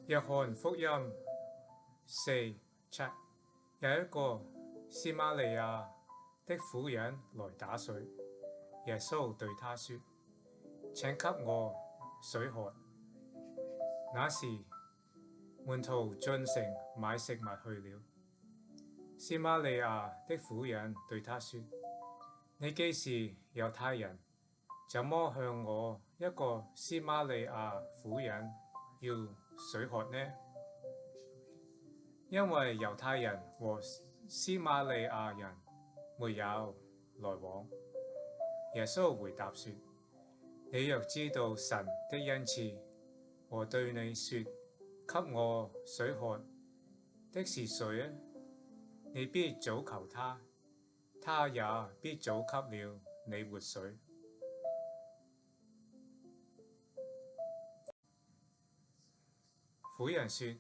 約翰福音4:7，有一個撒瑪利亞的婦人來打水，耶穌對她說：請給我水喝。那時門徒進城買食物去了。撒瑪利亞的婦人對他說：你既是猶太人，怎麼向我一個撒瑪利亞婦人要水喝呢？因為猶太人和撒瑪利亞人沒有來往。耶穌回答說：你若知道神的恩賜和對你說給我水喝的是誰，你必早求他，他也必早給了你活水。婦人說：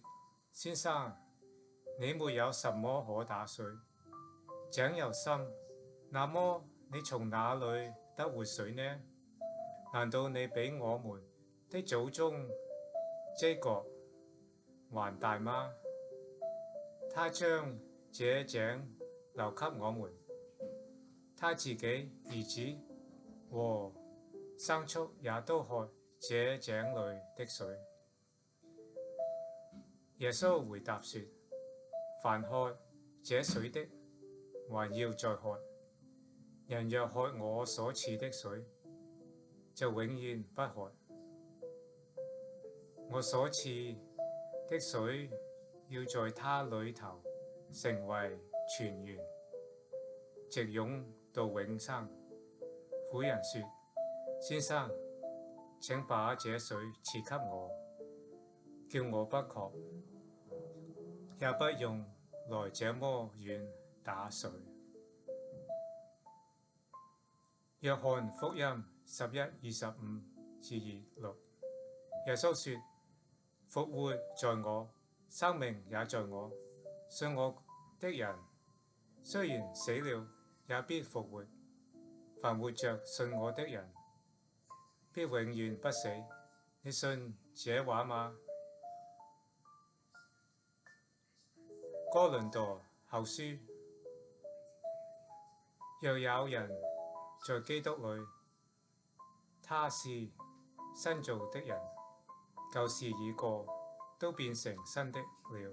先生，你沒有什麼可打水，井又深，那麼你從哪裏得活水呢？難道你比我們的祖宗雅各還大嗎？他將這井留給我們，他自己兒子和牲畜也都喝這井裏的水。耶穌回答說：凡喝這水的，還要再喝；人若喝我所賜的水，就永遠不渴。我所賜的水要在他裏頭成為泉源，直湧到永生。婦人說：先生，請把這水賜給我，叫我不渴，也不用來這麼遠打水。約翰福音11:25-26，耶穌說：復活在我，生命也在我。信我的人，雖然死了，也必復活。凡活着信我的人，必永遠不死。你信這話嗎？哥林多後書：若有人在基督裏，他是新造的人，舊事已過，都變成新的了。